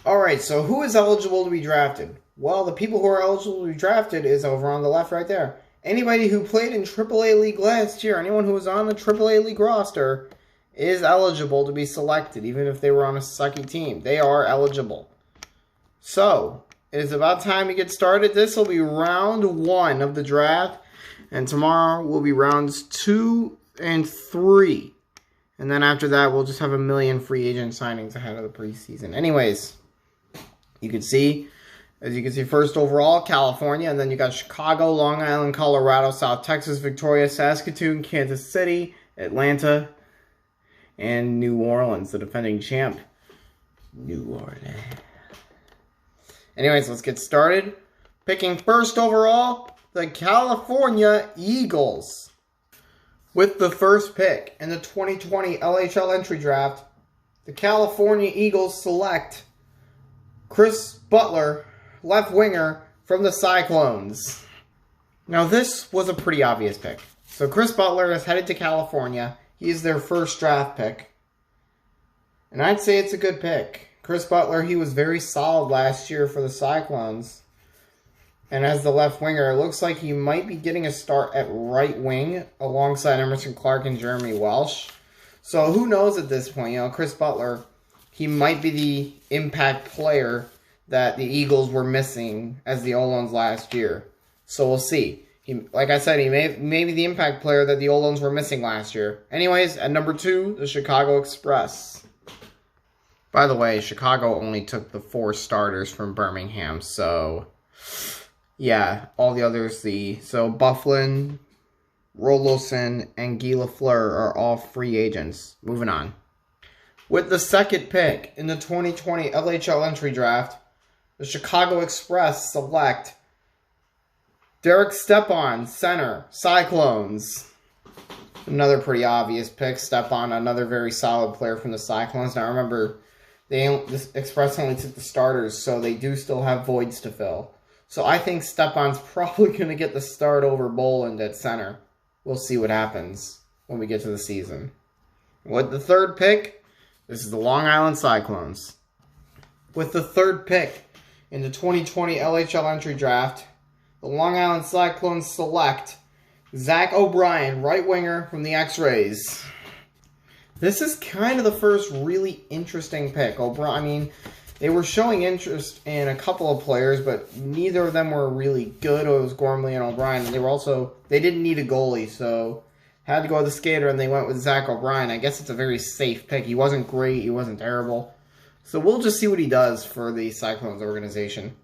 Alright, so who is eligible to be drafted? Well, the people who are eligible to be drafted is over on the left right there. Anybody who played in AAA League last year, anyone who was on the AAA League roster, is eligible to be selected, even if they were on a sucky team. They are eligible. So, it is about time to get started. This will be round 1 of the draft, and tomorrow will be rounds 2 and 3. And then after that, we'll just have a million free agent signings ahead of the preseason. Anyways, you can see, as you can see, first overall, California, and then you got Chicago, Long Island, Colorado, South Texas, Victoria, Saskatoon, Kansas City, Atlanta, and New Orleans, the defending champ. New Orleans. Anyways, let's get started. Picking first overall, the California Eagles. With the first pick in the 2020 LHL entry draft, the California Eagles select Chris Butler, left winger from the Cyclones. Now, this was a pretty obvious pick. So Chris Butler is headed to California. He is their first draft pick. And I'd say it's a good pick. Chris Butler, he was very solid last year for the Cyclones. And as the left winger, it looks like he might be getting a start at right wing alongside Emerson Clark and Jeremy Welsh. So who knows at this point? You know, Chris Butler, he might be the impact player that the Eagles were missing as the Olons last year. So we'll see. Like I said, he may be the impact player that the Olons were missing last year. Anyways, at number 2, the Chicago Express. By the way, Chicago only took the 4 starters from Birmingham, so yeah, all the others, so Bufflin, Roloson, and Guy Lafleur are all free agents. Moving on. With the second pick in the 2020 LHL entry draft, the Chicago Express select Derek Stepan, center, Cyclones. Another pretty obvious pick. Stepan, another very solid player from the Cyclones. Now remember, the Express only took the starters, so they do still have voids to fill. So I think Stepan's probably going to get the start over Boland at center. We'll see what happens when we get to the season. With the third pick, this is the Long Island Cyclones. With the third pick in the 2020 LHL entry draft, the Long Island Cyclones select Zach O'Brien, right winger from the X-Rays. This is kind of the first really interesting pick. O'Brien, I mean, they were showing interest in a couple of players, but neither of them were really good. It was Gormley and O'Brien. And they didn't need a goalie, so had to go with the skater, and they went with Zach O'Brien. I guess it's a very safe pick. He wasn't great. He wasn't terrible. So we'll just see what he does for the Cyclones organization.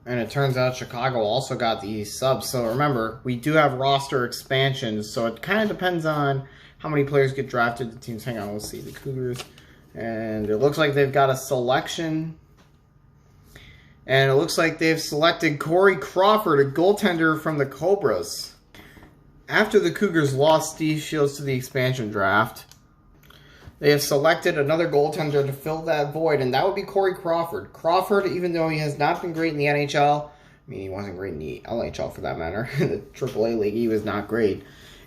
And it turns out Chicago also got the subs. So remember, we do have roster expansions, so it kind of depends on how many players get drafted. The teams, hang on, we'll see. The Cougars. And it looks like they've got a selection. And it looks like they've selected Corey Crawford, a goaltender from the Cobras. After the Cougars lost Steve Shields to the expansion draft, they have selected another goaltender to fill that void, and that would be Corey Crawford. Crawford, even though he has not been great in the NHL, I mean, he wasn't great in the LHL for that matter, the AAA League, he was not great.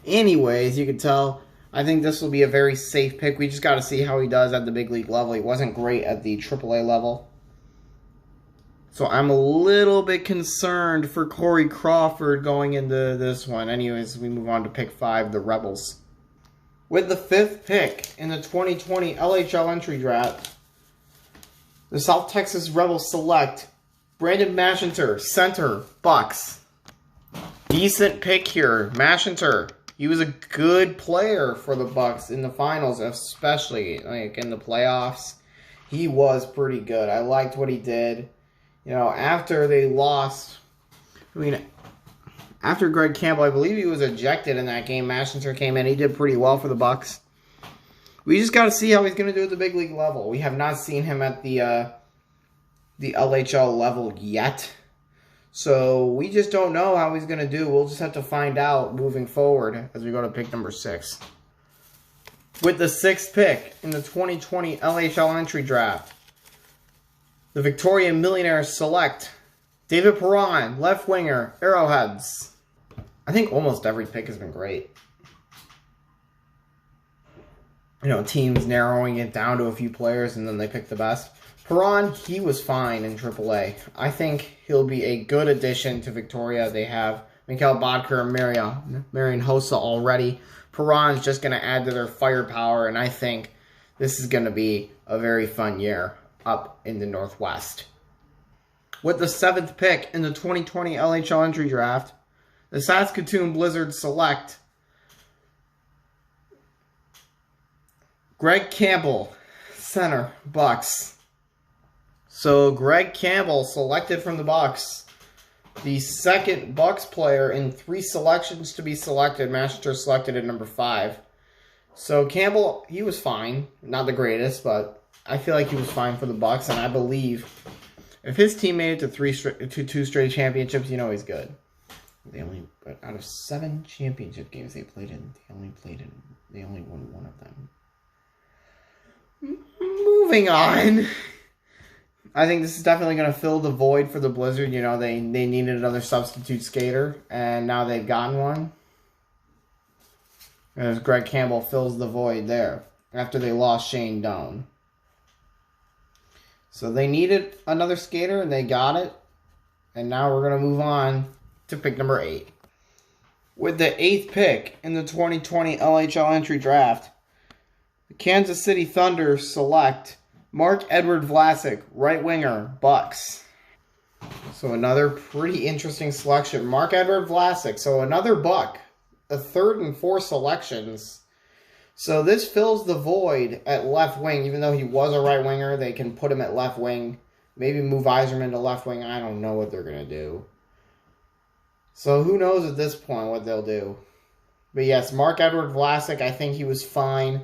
Anyways, you can tell, I think this will be a very safe pick. We just got to see how he does at the big league level. He wasn't great at the AAA level. So I'm a little bit concerned for Corey Crawford going into this one. Anyways, we move on to pick 5, the Rebels. With the 5th pick in the 2020 LHL entry draft, the South Texas Rebels select Brandon Mashinter, center, Bucks. Decent pick here. Mashinter, he was a good player for the Bucks in the finals, especially like in the playoffs. He was pretty good. I liked what he did. You know, after they lost, after Greg Campbell, I believe he was ejected in that game, Mashinter came in. He did pretty well for the Bucks. We just got to see how he's going to do at the big league level. We have not seen him at the LHL level yet. So we just don't know how he's going to do. We'll just have to find out moving forward as we go to pick number 6. With the 6th pick in the 2020 LHL entry draft, the Victoria Millionaires select David Perron, left winger, Arrowheads. I think almost every pick has been great. teams narrowing it down to a few players and then they pick the best. Perron, he was fine in AAA. I think he'll be a good addition to Victoria. They have Mikhail Bodker and Marian Hossa already. Perron's just going to add to their firepower, and I think this is going to be a very fun year up in the Northwest. With the 7th pick in the 2020 LHL entry draft, the Saskatoon Blizzards select Greg Campbell, center, Bucks. So Greg Campbell selected from the Bucks, the second Bucks player in 3 selections to be selected. Manchester selected at number 5. So Campbell, he was fine, not the greatest, but I feel like he was fine for the Bucks, and I believe if his team made it to 2 straight championships, he's good. But out of 7 championship games they played in, they only won 1 of them. Moving on. I think this is definitely going to fill the void for the Blizzard. They needed another substitute skater, and now they've gotten one. As Greg Campbell fills the void there after they lost Shane Doan. So they needed another skater, and they got it. And now we're going to move on to pick number 8. With the 8th pick in the 2020 LHL entry draft, the Kansas City Thunder select Mark-Edward Vlasic, right winger, Bucks. So another pretty interesting selection. Mark-Edward Vlasic, so another Buck. The 3rd and 4th selections. So this fills the void at left wing. Even though he was a right winger, they can put him at left wing. Maybe move Yzerman to left wing. I don't know what they're going to do. So who knows at this point what they'll do. But yes, Mark-Edward Vlasic, I think he was fine.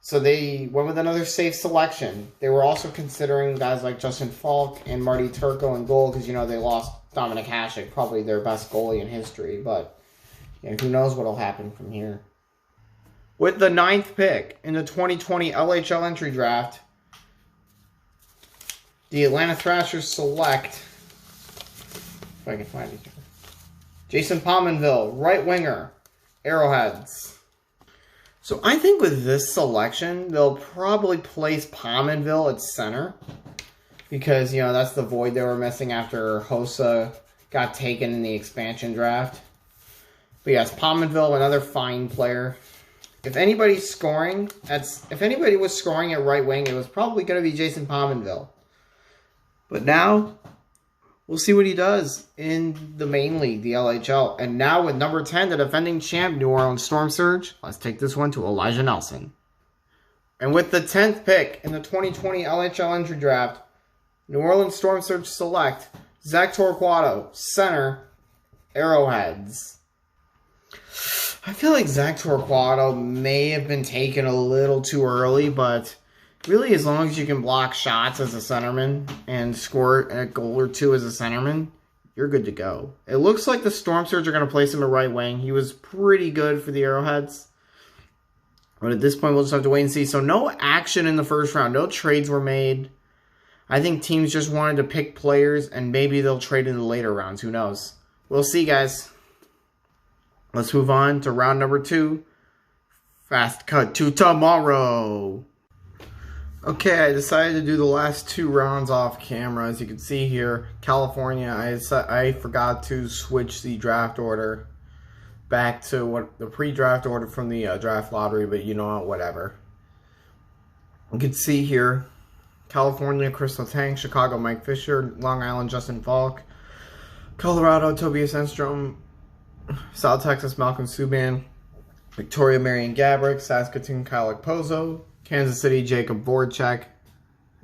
So they went with another safe selection. They were also considering guys like Justin Falk and Marty Turco in goal because, they lost Dominic Hasek, probably their best goalie in history. But who knows what will happen from here. With the 9th pick in the 2020 LHL entry draft, the Atlanta Thrashers select, if I can find it here, Jason Pominville, right winger, Arrowheads. So I think with this selection, they'll probably place Pominville at center. Because, that's the void they were missing after Hossa got taken in the expansion draft. But yes, Pominville, another fine player. If anybody was scoring at right wing, it was probably going to be Jason Pominville. But now, we'll see what he does in the main league, the LHL. And now with number 10, the defending champ, New Orleans Storm Surge, let's take this one to Elijah Nelson. And with the 10th pick in the 2020 LHL entry draft, New Orleans Storm Surge select Zach Torquato, center, Arrowheads. I feel like Zach Torquato may have been taken a little too early, but really as long as you can block shots as a centerman and score a goal or 2 as a centerman, you're good to go. It looks like the Storm Surge are going to place him at right wing. He was pretty good for the Arrowheads. But at this point, we'll just have to wait and see. So no action in the first round. No trades were made. I think teams just wanted to pick players, and maybe they'll trade in the later rounds. Who knows? We'll see, guys. Let's move on to round number 2. Fast cut to tomorrow. Okay, I decided to do the last 2 rounds off camera. As you can see here, California, I forgot to switch the draft order back to what the pre-draft order from the draft lottery, but you know what, whatever. You can see here, California, Chris Letang, Chicago, Mike Fisher, Long Island, Justin Falk, Colorado, Tobias Enstrom, South Texas, Malcolm Subban, Victoria, Marian Gabrick, Saskatoon, Kyle Okposo, Kansas City, Jacob Voracek,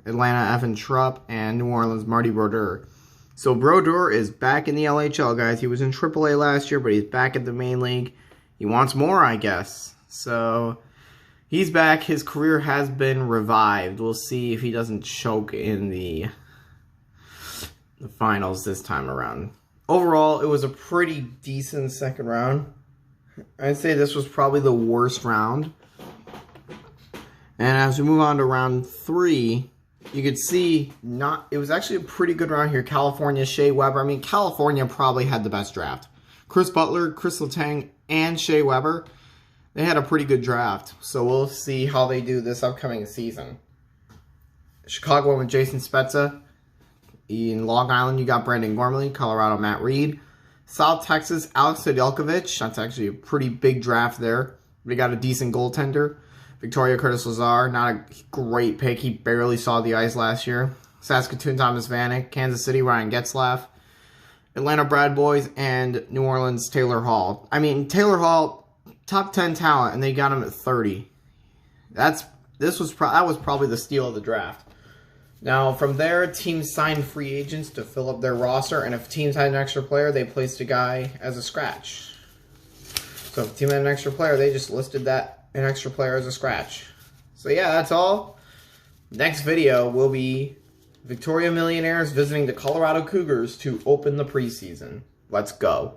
Atlanta, Evan Trupp, and New Orleans, Marty Brodeur. So Brodeur is back in the LHL, guys. He was in AAA last year, but he's back at the main league. He wants more, I guess. So he's back. His career has been revived. We'll see if he doesn't choke in the finals this time around. Overall, it was a pretty decent second round. I'd say this was probably the worst round. And as we move on to round 3, you could see it was actually a pretty good round here. California, Shea Weber. I mean, California probably had the best draft. Chris Butler, Chris Letang, and Shea Weber. they had a pretty good draft. So we'll see how they do this upcoming season. Chicago went with Jason Spezza. In Long Island, you got Brandon Gormley. Colorado, Matt Reed. South Texas, Alex Nedeljkovic. That's actually a pretty big draft there. We got a decent goaltender. Victoria Curtis Lazar, not a great pick. He barely saw the ice last year. Saskatoon, Thomas Vanek. Kansas City, Ryan Getzlaf. Atlanta, Brad Boys. And New Orleans, Taylor Hall. I mean, Taylor Hall, top 10 talent, and they got him at 30. That was probably the steal of the draft. Now, from there, teams signed free agents to fill up their roster, and if teams had an extra player, they placed a guy as a scratch. So if a team had an extra player, they just listed an extra player as a scratch. So yeah, that's all. Next video will be Victoria Millionaires visiting the Colorado Cougars to open the preseason. Let's go.